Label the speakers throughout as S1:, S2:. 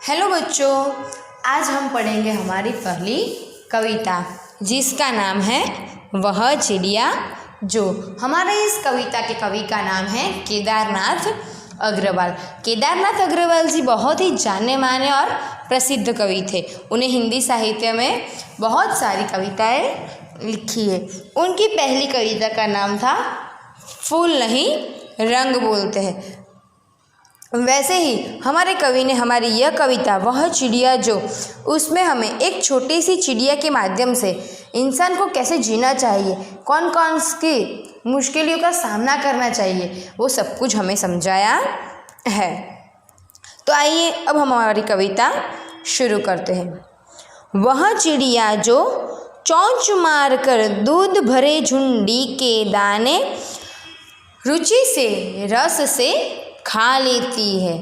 S1: Hello बच्चों, आज हम पढ़ेंगे हमारी पहली कविता जिसका नाम है वह चिड़िया जो। हमारे इस कविता के कवि का नाम है केदारनाथ अग्रवाल। केदारनाथ अग्रवाल जी बहुत ही जाने माने और प्रसिद्ध कवि थे। उन्हें हिंदी साहित्य में बहुत सारी कविताएं लिखी है। उनकी पहली कविता का नाम था फूल नहीं रंग बोलते हैं। वैसे ही हमारे कवि ने हमारी यह कविता वह चिड़िया जो, उसमें हमें एक छोटी सी चिड़िया के माध्यम से इंसान को कैसे जीना चाहिए, कौन कौन सी मुश्किलों का सामना करना चाहिए, वो सब कुछ हमें समझाया है। तो आइए अब हम हमारी कविता शुरू करते हैं। वह चिड़िया जो चोंच मार कर दूध भरे झुंडी के दाने रुचि से रस से खा लेती है।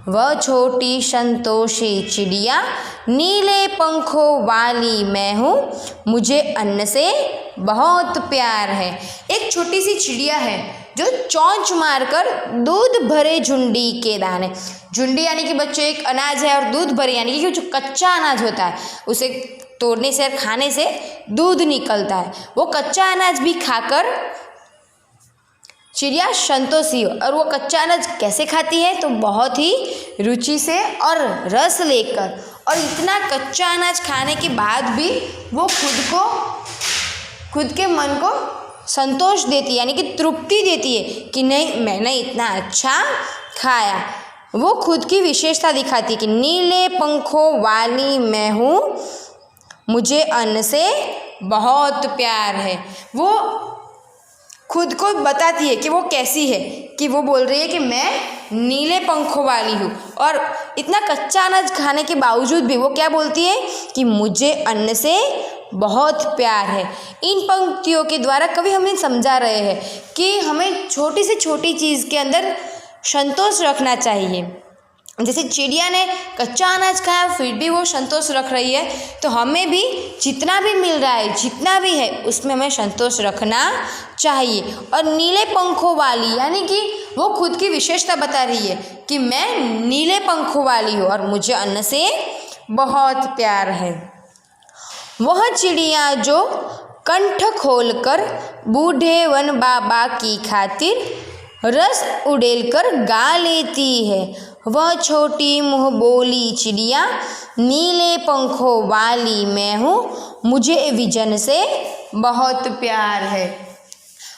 S1: वह छोटी संतोषी चिड़िया नीले पंखों वाली मैं हूँ, मुझे अन्न से बहुत प्यार है। एक छोटी सी चिड़िया है जो चोंच मारकर दूध भरे झुंडी के दाने, झुंडी यानी कि बच्चों एक अनाज है, और दूध भरे यानी कि जो कच्चा अनाज होता है उसे तोड़ने से और खाने से दूध निकलता है। वो कच्चा अनाज भी खाकर चिड़िया संतोषी हो। और वो कच्चा अनाज कैसे खाती है, तो बहुत ही रुचि से और रस लेकर। और इतना कच्चा अनाज खाने के बाद भी वो खुद के मन को संतोष देती है, यानी कि तृप्ति देती है कि नहीं, मैंने इतना अच्छा खाया। वो खुद की विशेषता दिखाती है कि नीले पंखों वाली मैं हूँ, मुझे अन्न से बहुत प्यार है। वो खुद को बताती है कि वो कैसी है, कि वो बोल रही है कि मैं नीले पंखों वाली हूँ। और इतना कच्चा अनाज खाने के बावजूद भी वो क्या बोलती है कि मुझे अन्न से बहुत प्यार है। इन पंक्तियों के द्वारा कवि हमें समझा रहे हैं कि हमें छोटी से छोटी चीज़ के अंदर संतोष रखना चाहिए। जैसे चिड़िया ने कच्चा अनाज खाया फिर भी वो संतोष रख रही है, तो हमें भी जितना भी मिल रहा है, जितना भी है, उसमें हमें संतोष रखना चाहिए। और नीले पंखों वाली यानी कि वो खुद की विशेषता बता रही है कि मैं नीले पंखों वाली हूँ और मुझे अन्न से बहुत प्यार है। वह चिड़िया जो कंठ खोलकर बूढ़े वन बाबा की खातिर रस उड़ेलकर गा लेती है। वह छोटी मुँह बोली चिड़िया नीले पंखों वाली मैं हूँ, मुझे विजन से बहुत प्यार है।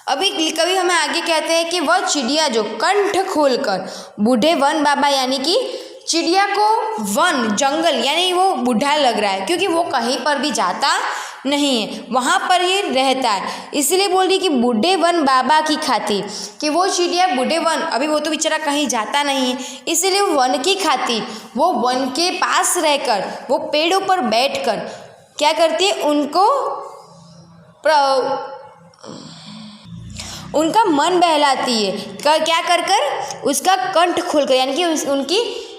S1: अभी कवि हमें आगे कहते हैं कि वह चिड़िया जो कंठ खोलकर बूढ़े वन बाबा, यानी कि चिड़िया को वन जंगल यानी वो बूढ़ा लग रहा है क्योंकि वो कहीं पर भी जाता नहीं है, वहाँ पर ये रहता है। इसलिए बोल रही कि बूढ़े वन बाबा की खातिर, कि वो चिड़िया बूढ़े वन, अभी वो तो बेचारा कहीं जाता नहीं है, इसलिए वो वन की खातिर वो वन के पास रहकर वो पेड़ों पर बैठकर क्या करती है, उनका मन बहलाती है। क्या कर कर उसका कंठ खोलकर, यानी कि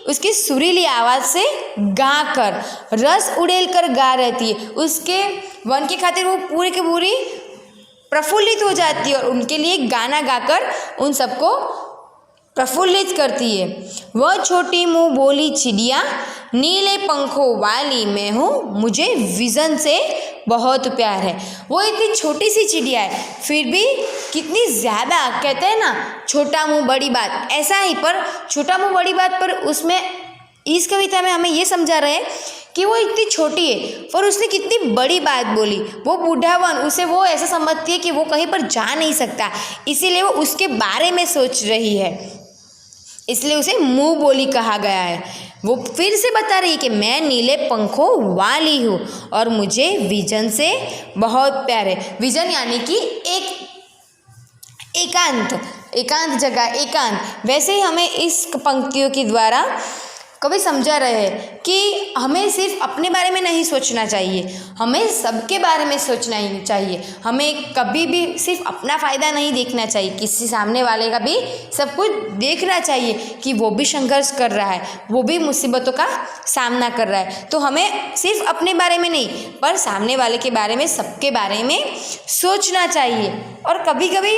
S1: उसकी सुरीली आवाज़ से गा कर, रस उड़ेल कर गा रहती है। उसके वन की खातिर वो पूरी की पूरी प्रफुल्लित हो जाती है और उनके लिए गाना गाकर उन सबको प्रफुल्लित करती है। वह छोटी मुँह बोली चिड़िया नीले पंखों वाली मैं हूँ, मुझे विजन से बहुत प्यार है। वो इतनी छोटी सी चिड़िया है फिर भी कितनी ज़्यादा, कहते हैं ना छोटा मुँह बड़ी बात, ऐसा ही। पर छोटा मुँह बड़ी बात पर उसमें इस कविता में हमें ये समझा रहे हैं कि वो इतनी छोटी है पर उसने कितनी बड़ी बात बोली। वो बूढ़ावन उसे वो ऐसा समझती है कि वो कहीं पर जा नहीं सकता, इसीलिए वो उसके बारे में सोच रही है, इसलिए उसे मुँह बोली कहा गया है। वो फिर से बता रही है कि मैं नीले पंखों वाली हूँ और मुझे विजन से बहुत प्यार है। विजन यानी कि एकांत जगह, एकांत। वैसे ही हमें इस पंक्तियों के द्वारा कभी समझा रहे हैं कि हमें सिर्फ अपने बारे में नहीं सोचना चाहिए, हमें सबके बारे में सोचना ही चाहिए। हमें कभी भी सिर्फ अपना फ़ायदा नहीं देखना चाहिए, किसी सामने वाले का भी सब कुछ देखना चाहिए कि वो भी संघर्ष कर रहा है, वो भी मुसीबतों का सामना कर रहा है। तो हमें सिर्फ अपने बारे में नहीं पर सामने वाले के बारे में, सबके बारे में सोचना चाहिए। और कभी कभी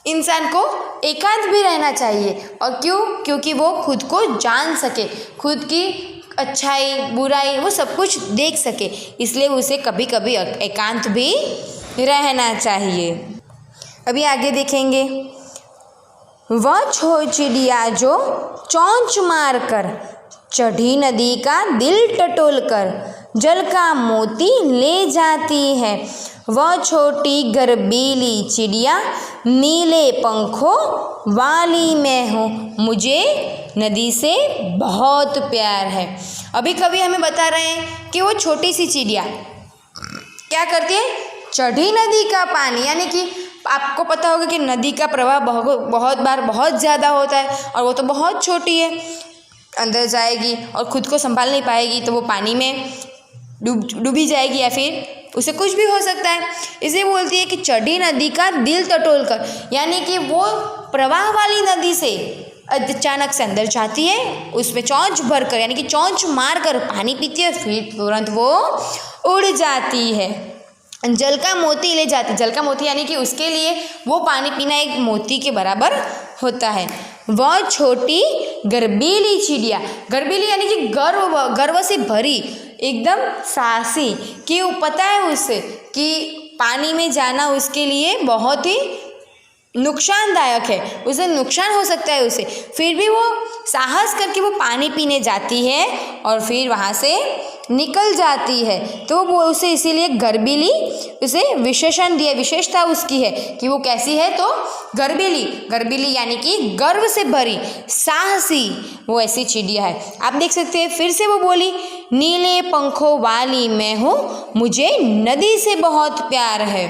S1: इंसान को एकांत भी रहना चाहिए। और क्यों? क्योंकि वो खुद को जान सके, खुद की अच्छाई बुराई वो सब कुछ देख सके, इसलिए उसे कभी कभी एकांत भी रहना चाहिए। अभी आगे देखेंगे। वह चिड़िया जो चोंच मार कर चढ़ी नदी का दिल टटोल कर जल का मोती ले जाती है। वह छोटी गर्बीली चिड़िया नीले पंखों वाली मैं हूँ, मुझे नदी से बहुत प्यार है। अभी कवि हमें बता रहे हैं कि वो छोटी सी चिड़िया क्या करती है, चढ़ी नदी का पानी, यानी कि आपको पता होगा कि नदी का प्रवाह बहुत बार बहुत ज़्यादा होता है और वो तो बहुत छोटी है, अंदर जाएगी और ख़ुद को संभाल नहीं पाएगी तो वो पानी में डूबी जाएगी या फिर उसे कुछ भी हो सकता है। इसे बोलती है कि चढ़ी नदी का दिल टटोल कर, यानी कि वो प्रवाह वाली नदी से अचानक से अंदर जाती है, उसमें चोंच भर कर यानी कि चोंच मार कर पानी पीती है, फिर तुरंत वो उड़ जाती है, जल का मोती ले जाती। जल का मोती यानी कि उसके लिए वो पानी पीना एक मोती के बराबर होता है। वह छोटी गर्बीली चिड़िया, गर्बीली यानी कि गर्व से भरी, एकदम साहसी, कि वो पता है उसे कि पानी में जाना उसके लिए बहुत ही नुकसानदायक है, उसे नुकसान हो सकता है उसे, फिर भी वो साहस करके वो पानी पीने जाती है और फिर वहाँ से निकल जाती है। तो वो उसे इसीलिए गर्बीली उसे विशेषण दिया, विशेषता उसकी है कि वो कैसी है, तो गर्बीली, गर्बीली यानी कि गर्व से भरी, साहसी, वो ऐसी चिड़िया है। आप देख सकते हैं फिर से वो बोली, नीले पंखों वाली मैं हूँ, मुझे नदी से बहुत प्यार है।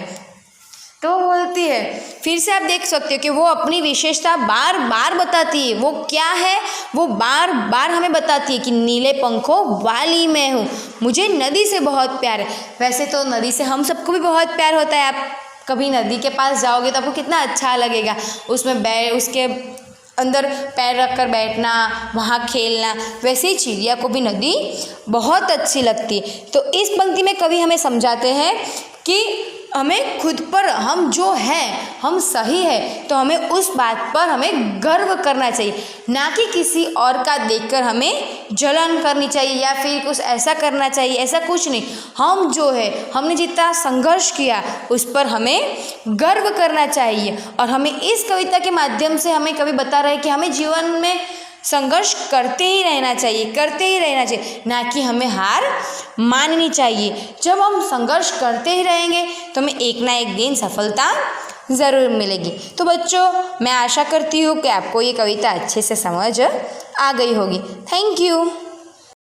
S1: तो वो बोलती है, फिर से आप देख सकते हो कि वो अपनी विशेषता बार बार बताती है। वो क्या है, वो बार बार हमें बताती है कि नीले पंखों वाली मैं हूँ, मुझे नदी से बहुत प्यार है। वैसे तो नदी से हम सबको भी बहुत प्यार होता है। आप कभी नदी के पास जाओगे तो आपको कितना अच्छा लगेगा, उसमें उसके अंदर पैर रख कर बैठना, वहाँ खेलना। वैसे ही चिड़िया को भी नदी बहुत अच्छी लगती है। तो इस पंक्ति में कवि हमें समझाते हैं कि हमें खुद पर, हम जो हैं हम सही है तो हमें उस बात पर हमें गर्व करना चाहिए, ना कि किसी और का देखकर हमें जलन करनी चाहिए या फिर कुछ ऐसा करना चाहिए। ऐसा कुछ नहीं, हम जो है, हमने जितना संघर्ष किया उस पर हमें गर्व करना चाहिए। और हमें इस कविता के माध्यम से हमें कवि बता रहे हैं कि हमें जीवन में संघर्ष करते ही रहना चाहिए, करते ही रहना चाहिए, ना कि हमें हार माननी चाहिए। जब हम संघर्ष करते ही रहेंगे तो हमें एक ना एक दिन सफलता ज़रूर मिलेगी। तो बच्चों, मैं आशा करती हूँ कि आपको ये कविता अच्छे से समझ आ गई होगी। Thank you.